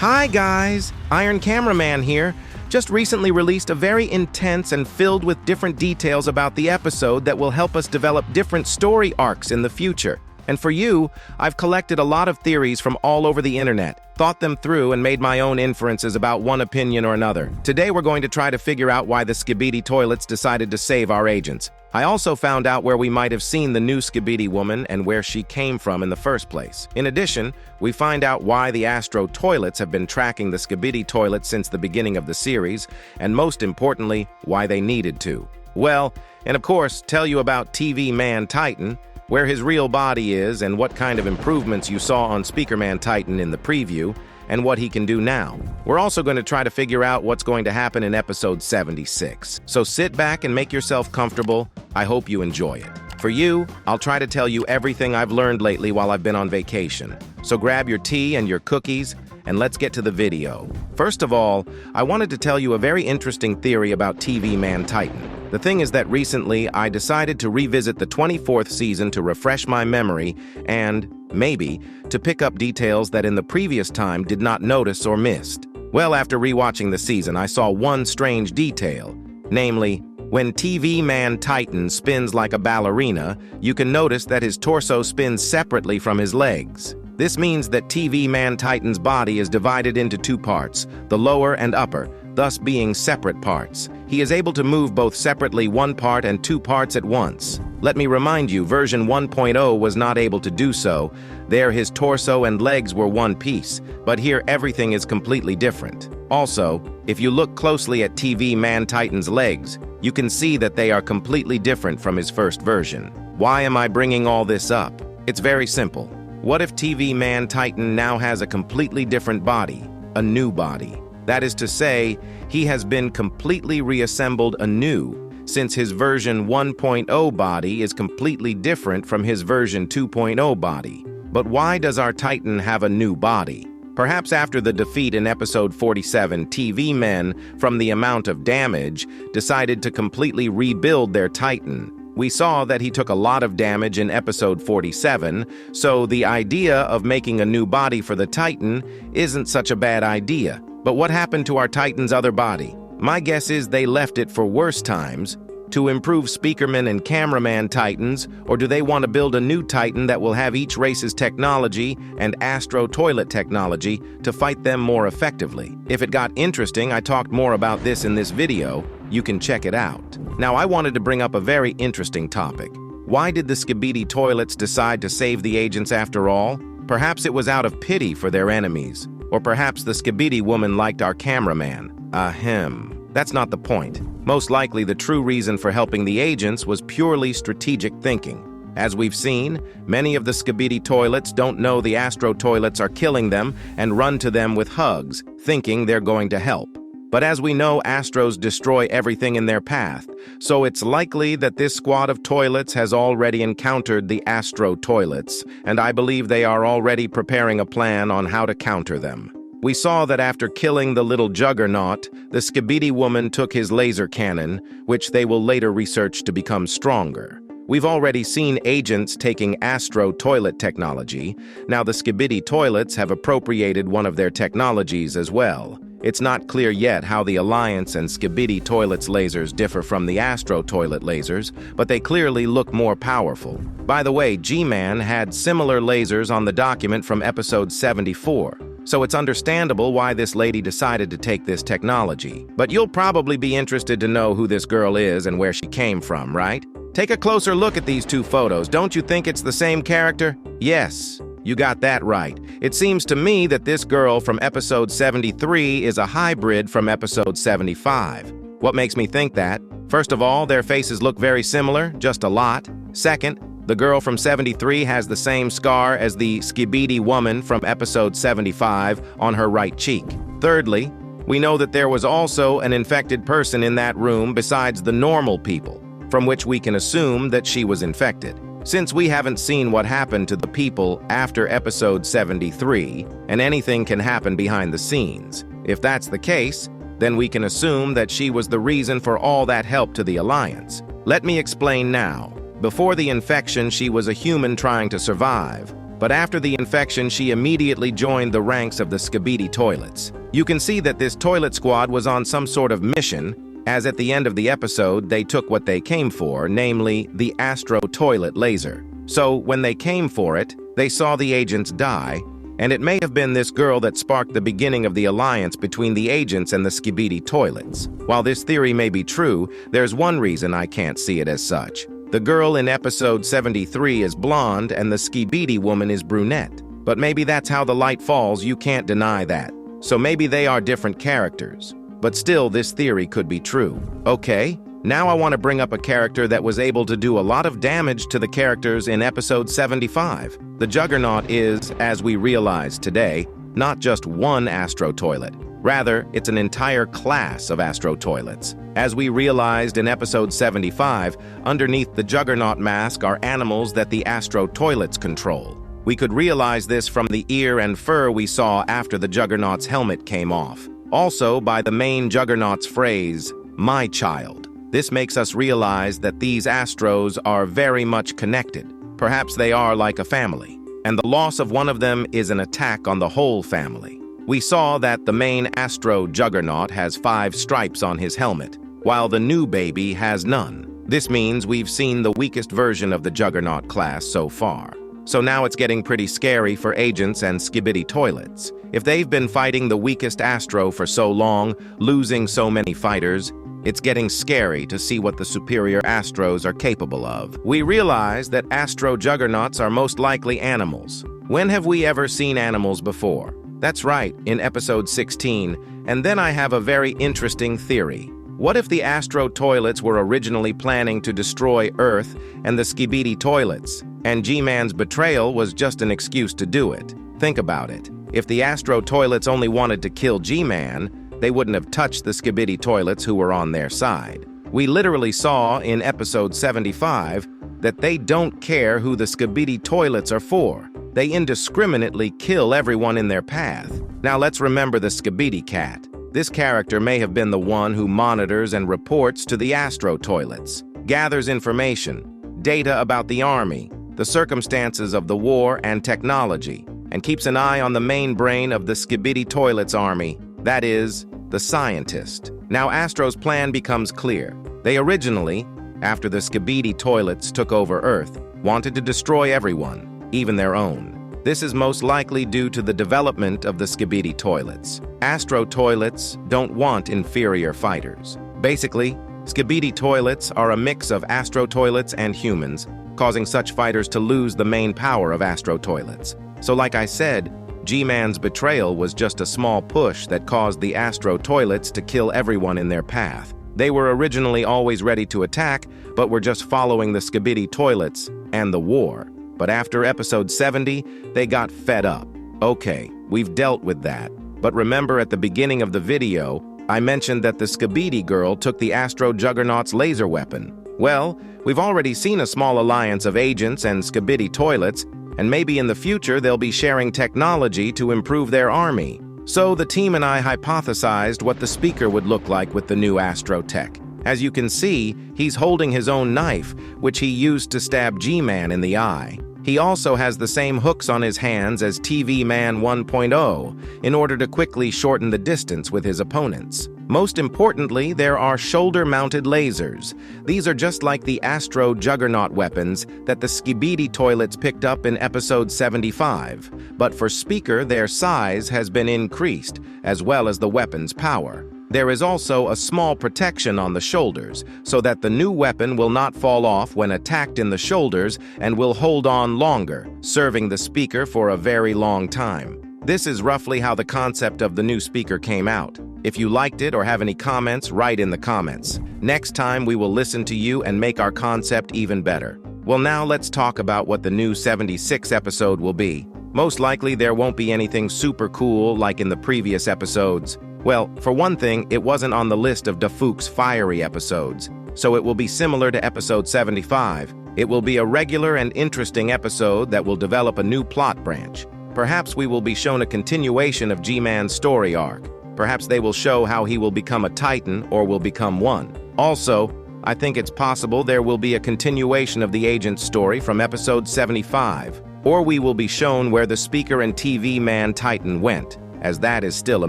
Hi guys, Iron Cameraman here. Just recently released a very intense and filled with different details about the episode that will help us develop different story arcs in the future. And for you, I've collected a lot of theories from all over the internet, thought them through and made my own inferences about one opinion or another. Today we're going to try to figure out why the Skibidi Toilets decided to save our agents. I also found out where we might have seen the new Skibidi woman and where she came from in the first place. In addition, we find out why the Astro Toilets have been tracking the Skibidi Toilet since the beginning of the series, and most importantly, why they needed to. Well, and of course, tell you about TV Man Titan, where his real body is and what kind of improvements you saw on Speaker Man Titan in the preview, and what he can do now. We're also going to try to figure out what's going to happen in episode 76. So sit back and make yourself comfortable. I hope you enjoy it. For you, I'll try to tell you everything I've learned lately while I've been on vacation. So grab your tea and your cookies, and let's get to the video. First of all, I wanted to tell you a very interesting theory about TV Man Titan. The thing is that recently I decided to revisit the 24th season to refresh my memory and, maybe, to pick up details that in the previous time did not notice or missed. Well, after rewatching the season, I saw one strange detail, namely, when TV Man Titan spins like a ballerina, you can notice that his torso spins separately from his legs. This means that TV Man Titan's body is divided into two parts, the lower and upper, thus being separate parts. He is able to move both separately one part and two parts at once. Let me remind you, version 1.0 was not able to do so. There his torso and legs were one piece, but here everything is completely different. Also, if you look closely at TV Man Titan's legs, you can see that they are completely different from his first version. Why am I bringing all this up? It's very simple. What if TV Man Titan now has a completely different body, a new body? That is to say, he has been completely reassembled anew, since his version 1.0 body is completely different from his version 2.0 body. But why does our Titan have a new body? Perhaps after the defeat in episode 47, TV men, from the amount of damage, decided to completely rebuild their Titan. We saw that he took a lot of damage in episode 47, so the idea of making a new body for the Titan isn't such a bad idea. But what happened to our Titan's other body? My guess is they left it for worse times, to improve Speakerman and Cameraman Titans, or do they want to build a new Titan that will have each race's technology and Astro Toilet technology to fight them more effectively? If it got interesting, I talked more about this in this video. You can check it out. Now, I wanted to bring up a very interesting topic. Why did the Skibidi Toilets decide to save the agents after all? Perhaps it was out of pity for their enemies. Or perhaps the Skibidi woman liked our cameraman. Ahem. That's not the point. Most likely the true reason for helping the agents was purely strategic thinking. As we've seen, many of the Skibidi Toilets don't know the Astro Toilets are killing them and run to them with hugs, thinking they're going to help. But as we know, Astros destroy everything in their path, so it's likely that this squad of toilets has already encountered the Astro Toilets, and I believe they are already preparing a plan on how to counter them. We saw that after killing the little juggernaut, the Skibidi woman took his laser cannon, which they will later research to become stronger. We've already seen agents taking Astro Toilet technology. Now the Skibidi Toilets have appropriated one of their technologies as well. It's not clear yet how the Alliance and Skibidi Toilet's lasers differ from the Astro Toilet lasers, but they clearly look more powerful. By the way, G-Man had similar lasers on the document from episode 74, so it's understandable why this lady decided to take this technology. But you'll probably be interested to know who this girl is and where she came from, right? Take a closer look at these two photos. Don't you think it's the same character? Yes. You got that right. It seems to me that this girl from episode 73 is a hybrid from episode 75. What makes me think that? First of all, their faces look very similar, just a lot. Second, the girl from 73 has the same scar as the Skibidi woman from episode 75 on her right cheek. Thirdly, we know that there was also an infected person in that room besides the normal people, from which we can assume that she was infected. Since we haven't seen what happened to the people after episode 73, and anything can happen behind the scenes, if that's the case, then we can assume that she was the reason for all that help to the Alliance. Let me explain now. Before the infection, she was a human trying to survive. But after the infection, she immediately joined the ranks of the Skibidi Toilets. You can see that this toilet squad was on some sort of mission, as at the end of the episode, they took what they came for, namely the Astro toilet laser. So when they came for it, they saw the agents die, and it may have been this girl that sparked the beginning of the alliance between the agents and the Skibidi Toilets. While this theory may be true, there's one reason I can't see it as such. The girl in episode 73 is blonde and the Skibidi woman is brunette. But maybe that's how the light falls, you can't deny that. So maybe they are different characters. But still, this theory could be true. Okay, now I want to bring up a character that was able to do a lot of damage to the characters in episode 75. The Juggernaut is, as we realize today, not just one Astro toilet. Rather, it's an entire class of Astro toilets. As we realized in episode 75, underneath the Juggernaut mask are animals that the Astro toilets control. We could realize this from the ear and fur we saw after the Juggernaut's helmet came off. Also by the main Juggernaut's phrase, "My child." This makes us realize that these Astros are very much connected. Perhaps they are like a family. And the loss of one of them is an attack on the whole family. We saw that the main Astro Juggernaut has 5 stripes on his helmet, while the new baby has none. This means we've seen the weakest version of the Juggernaut class so far. So now it's getting pretty scary for agents and Skibidi Toilets. If they've been fighting the weakest Astro for so long, losing so many fighters, it's getting scary to see what the superior Astros are capable of. We realize that Astro Juggernauts are most likely animals. When have we ever seen animals before? That's right, in episode 16, and then I have a very interesting theory. What if the Astro Toilets were originally planning to destroy Earth and the Skibidi Toilets, and G-Man's betrayal was just an excuse to do it? Think about it. If the Astro Toilets only wanted to kill G-Man, they wouldn't have touched the Skibidi Toilets who were on their side. We literally saw in episode 75 that they don't care who the Skibidi Toilets are for. They indiscriminately kill everyone in their path. Now let's remember the Skibidi Cat. This character may have been the one who monitors and reports to the Astro Toilets, gathers information, data about the army, the circumstances of the war and technology, and keeps an eye on the main brain of the Skibidi Toilets army, that is, the scientist. Now Astro's plan becomes clear. They originally, after the Skibidi Toilets took over Earth, wanted to destroy everyone, even their own. This is most likely due to the development of the Skibidi Toilets. Astro Toilets don't want inferior fighters. Basically, Skibidi Toilets are a mix of Astro Toilets and humans, causing such fighters to lose the main power of Astro Toilets. So like I said, G-Man's betrayal was just a small push that caused the Astro Toilets to kill everyone in their path. They were originally always ready to attack, but were just following the Skibidi Toilets and the war. But after episode 70, they got fed up. Okay, we've dealt with that. But remember at the beginning of the video, I mentioned that the Skibidi girl took the Astro Juggernaut's laser weapon. Well, we've already seen a small alliance of agents and Skibidi Toilets, and maybe in the future they'll be sharing technology to improve their army. So the team and I hypothesized what the speaker would look like with the new Astro tech. As you can see, he's holding his own knife, which he used to stab G-Man in the eye. He also has the same hooks on his hands as TV Man 1.0 in order to quickly shorten the distance with his opponents. Most importantly, there are shoulder-mounted lasers. These are just like the Astro Juggernaut weapons that the Skibidi Toilets picked up in episode 75. But for Speaker, their size has been increased, as well as the weapon's power. There is also a small protection on the shoulders, so that the new weapon will not fall off when attacked in the shoulders and will hold on longer, serving the speaker for a very long time. This is roughly how the concept of the new speaker came out. If you liked it or have any comments, write in the comments. Next time we will listen to you and make our concept even better. Well, now let's talk about what the new 76 episode will be. Most likely there won't be anything super cool like in the previous episodes. Well, for one thing, it wasn't on the list of Dafook's fiery episodes, so it will be similar to episode 75. It will be a regular and interesting episode that will develop a new plot branch. Perhaps we will be shown a continuation of G-Man's story arc. Perhaps they will show how he will become a Titan or will become one. Also, I think it's possible there will be a continuation of the agent's story from episode 75. or we will be shown where the speaker and TV man Titan went, as that is still a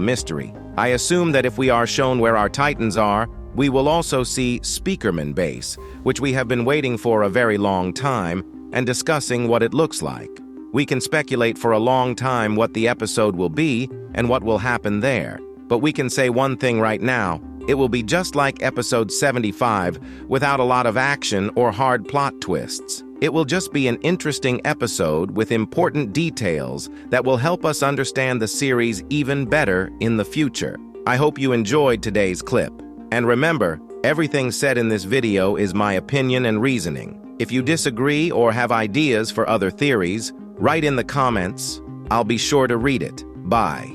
mystery. I assume that if we are shown where our Titans are, we will also see Speakerman Base, which we have been waiting for a very long time, and discussing what it looks like. We can speculate for a long time what the episode will be and what will happen there, but we can say one thing right now: it will be just like episode 75, without a lot of action or hard plot twists. It will just be an interesting episode with important details that will help us understand the series even better in the future. I hope you enjoyed today's clip. And remember, everything said in this video is my opinion and reasoning. If you disagree or have ideas for other theories, write in the comments. I'll be sure to read it. Bye.